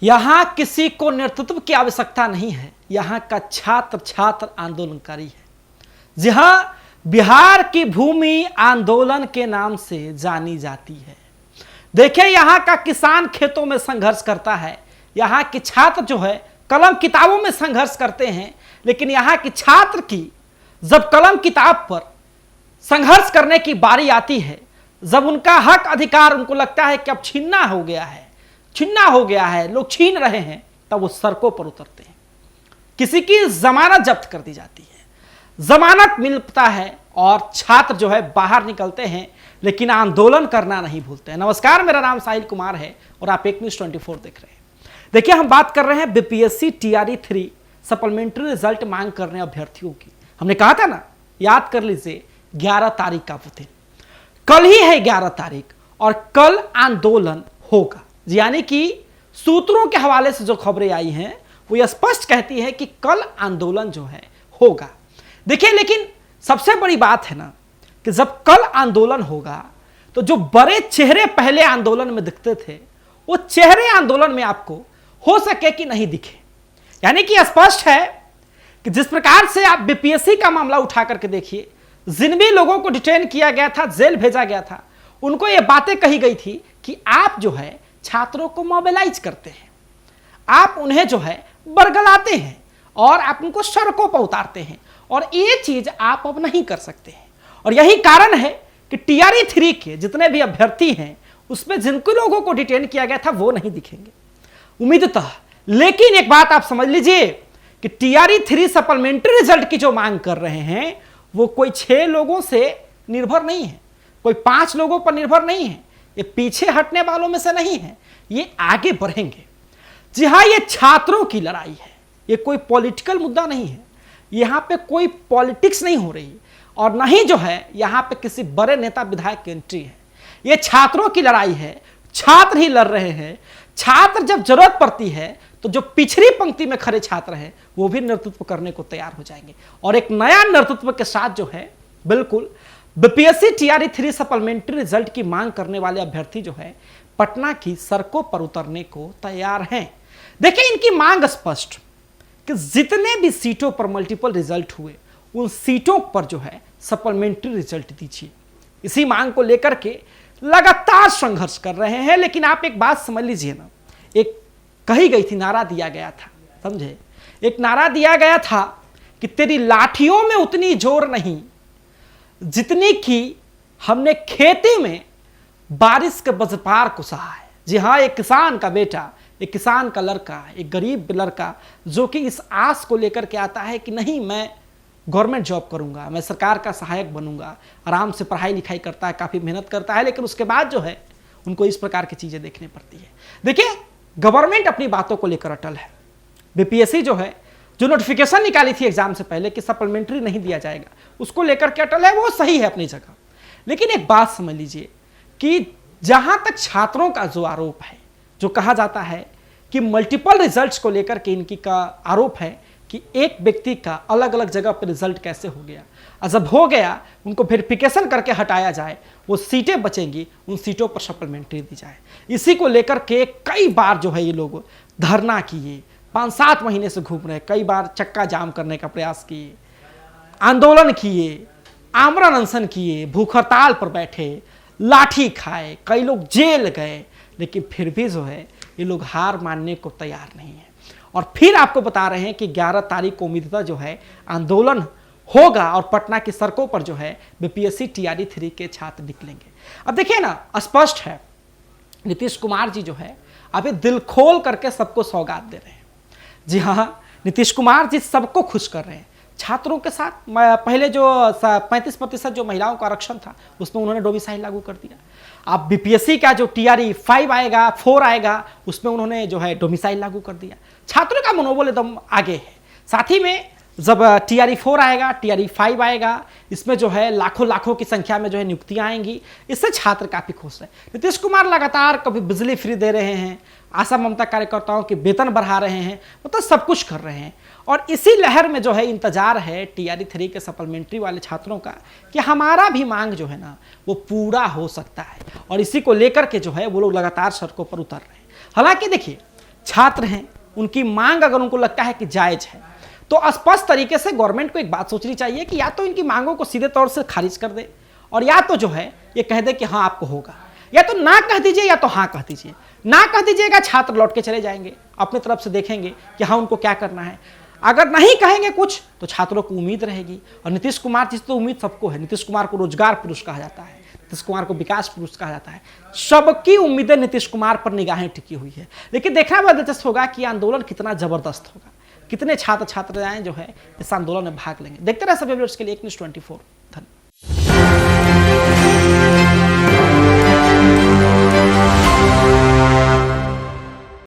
यहां किसी को नेतृत्व की आवश्यकता नहीं है, यहां का छात्र छात्र आंदोलनकारी है। जी हां, बिहार की भूमि आंदोलन के नाम से जानी जाती है। देखिए, यहां का किसान खेतों में संघर्ष करता है, यहां के छात्र जो है कलम किताबों में संघर्ष करते हैं, लेकिन यहां के छात्र की जब कलम किताब पर संघर्ष करने की बारी आती है, जब उनका हक अधिकार उनको लगता है कि अब छीनना हो गया है, लोग छीन रहे हैं, तब वो सड़कों पर उतरते हैं। किसी की जमानत जब्त कर दी जाती है, जमानत मिलता है और छात्र जो है बाहर निकलते हैं, लेकिन आंदोलन करना नहीं भूलते हैं। नमस्कार, मेरा नाम साहिल कुमार है और आप एक न्यूज़ 24 देख रहे हैं। देखिए, हम बात कर रहे हैं बीपीएससी टीआरई 3 सप्लीमेंट्री रिजल्ट मांग करने अभ्यर्थियों की। हमने कहा था ना, याद कर लीजिए, 11 तारीख का वो दिन, कल ही है 11 तारीख, और कल आंदोलन होगा। यानी कि सूत्रों के हवाले से जो खबरें आई हैं वो यह स्पष्ट कहती है कि कल आंदोलन जो है होगा। देखिए, लेकिन सबसे बड़ी बात है ना कि जब कल आंदोलन होगा तो जो बड़े चेहरे पहले आंदोलन में दिखते थे, वो चेहरे आंदोलन में आपको हो सके कि नहीं दिखे। यानी कि स्पष्ट है कि जिस प्रकार से आप बीपीएससी का मामला उठा करके देखिए, जिन भी लोगों को डिटेन किया गया था, जेल भेजा गया था, उनको ये बातें कही गई थी कि आप जो है छात्रों को मोबिलाइज करते हैं, आप उन्हें जो है बरगलाते हैं और आप उनको सड़कों पर उतारते हैं, और ये चीज आप अब नहीं कर सकते हैं। और यही कारण है कि टीआरई 3 के जितने भी अभ्यर्थी हैं, उसमें जिनको लोगों को डिटेन किया गया था वो नहीं दिखेंगे उम्मीदतः। लेकिन एक बात आप समझ लीजिए कि टीआरई 3 सप्लीमेंट्री रिजल्ट की जो मांग कर रहे हैं वो कोई 6 लोगों से निर्भर नहीं है, कोई 5 लोगों पर निर्भर नहीं है, ये पीछे हटने वालों में से नहीं है, ये आगे बढ़ेंगे। जी हाँ, ये छात्रों की लड़ाई है, ये कोई पॉलिटिकल मुद्दा नहीं है, यहाँ पे कोई पॉलिटिक्स नहीं हो रही, और न ही जो है यहाँ पे किसी बड़े नेता विधायक की एंट्री है। ये छात्रों की लड़ाई है, छात्र ही लड़ रहे हैं। छात्र जब जरूरत पड़ती है तो जो पिछड़ी पंक्ति में खड़े छात्र हैं वो भी नेतृत्व करने को तैयार हो जाएंगे, और एक नया नेतृत्व के साथ जो है बिल्कुल बीपीएससी टीआरई 3 सप्लीमेंट्री रिजल्ट की मांग करने वाले अभ्यर्थी जो है पटना की सड़कों पर उतरने को तैयार हैं। देखिए, इनकी मांग स्पष्ट कि जितने भी सीटों पर मल्टीपल रिजल्ट हुए उन सीटों पर जो है सप्लीमेंट्री रिजल्ट दीजिए। इसी मांग को लेकर के लगातार संघर्ष कर रहे हैं। लेकिन आप एक बात समझ लीजिए ना, एक कही गई थी, नारा दिया गया था, समझे, एक नारा दिया गया था कि तेरी लाठियों में उतनी जोर नहीं जितनी कि हमने खेती में बारिश के बजपार को सहा है। जी हाँ, एक किसान का बेटा, एक किसान का लड़का, एक गरीब लड़का जो कि इस आस को लेकर के आता है कि नहीं, मैं गवर्नमेंट जॉब करूंगा, मैं सरकार का सहायक बनूंगा, आराम से पढ़ाई लिखाई करता है, काफ़ी मेहनत करता है, लेकिन उसके बाद जो है उनको इस प्रकार की चीज़ें देखनी पड़ती है। देखिए, गवर्नमेंट अपनी बातों को लेकर अटल है। बीपीएससी जो है, जो नोटिफिकेशन निकाली थी एग्जाम से पहले कि सप्लीमेंट्री नहीं दिया जाएगा, उसको लेकर के अटल है, वो सही है अपनी जगह। लेकिन एक बात समझ लीजिए कि जहां तक छात्रों का जो आरोप है, जो कहा जाता है कि मल्टीपल रिजल्ट्स को लेकर के इनकी का आरोप है कि एक व्यक्ति का अलग अलग जगह पर रिजल्ट कैसे हो गया, और जब हो गया उनको वेरिफिकेशन करके हटाया जाए, वो सीटें बचेंगी, उन सीटों पर सप्लीमेंट्री दी जाए। इसी को लेकर के कई बार जो है ये लोग धरना किए, 5-7 महीने से घूम रहे, कई बार चक्का जाम करने का प्रयास किए, आंदोलन किए, आमरण अनशन किए, भूख हड़ताल पर बैठे, लाठी खाए, कई लोग जेल गए, लेकिन फिर भी जो है ये लोग हार मानने को तैयार नहीं है। और फिर आपको बता रहे हैं कि 11 तारीख को उम्मीदतः जो है आंदोलन होगा और पटना की सड़कों पर जो है बीपीएससी टीआरई 3 के छात्र निकलेंगे। अब देखिए ना, स्पष्ट है नीतीश कुमार जी जो है अभी दिल खोल करके सबको सौगात दे रहे हैं। जी हाँ, नीतीश कुमार जी सबको खुश कर रहे हैं। छात्रों के साथ पहले जो 35% जो महिलाओं का आरक्षण था उसमें उन्होंने डोमिसाइल लागू कर दिया। अब बीपीएससी का जो टीआरई 5 आएगा, 4 आएगा, उसमें उन्होंने जो है डोमिसाइल लागू कर दिया। छात्रों का मनोबल एकदम आगे है। साथ ही में जब टीआरई 4 आएगा, टीआरई 5 आएगा, इसमें जो है लाखों की संख्या में जो है नियुक्तियां आएंगी, इससे छात्र काफी खुश है। नीतीश कुमार लगातार कभी बिजली फ्री दे रहे हैं, आशा ममता कार्यकर्ताओं के वेतन बढ़ा रहे हैं, मतलब सब कुछ कर रहे हैं। और इसी लहर में जो है इंतजार है टीआरई 3 के सप्लीमेंट्री वाले छात्रों का कि हमारा भी मांग जो है ना वो पूरा हो सकता है, और इसी को लेकर के जो है वो लोग लगातार सड़कों पर उतर रहे हैं। हालांकि देखिए, छात्र हैं, उनकी मांग अगर उनको लगता है कि जायज है तो स्पष्ट तरीके से गवर्नमेंट को एक बात सोचनी चाहिए कि या तो इनकी मांगों को सीधे तौर से खारिज कर दे और या तो जो है ये कह दे कि हाँ आपको होगा, या तो ना कह दीजिए या तो हाँ कह दीजिए। ना कह दीजिएगा छात्र लौट के चले जाएंगे, अपने तरफ से देखेंगे कि हाँ उनको क्या करना है। अगर नहीं कहेंगे कुछ तो छात्रों को उम्मीद रहेगी, और नीतीश कुमार जी तो उम्मीद सबको है। नीतीश कुमार को रोजगार पुरुष कहा जाता है, नीतीश कुमार को विकास पुरुष कहा जाता है, सबकी उम्मीदें नीतीश कुमार पर निगाहें टिकी हुई है। लेकिन देखना बड़ा दिलचस्प होगा कि आंदोलन कितना जबरदस्त होगा, कितने छात्र छात्राएं जो है इस आंदोलन में भाग लेंगे। देखते रहे सभी अपडेट्स के लिए एक न्यूज़ 24। धन्यवाद।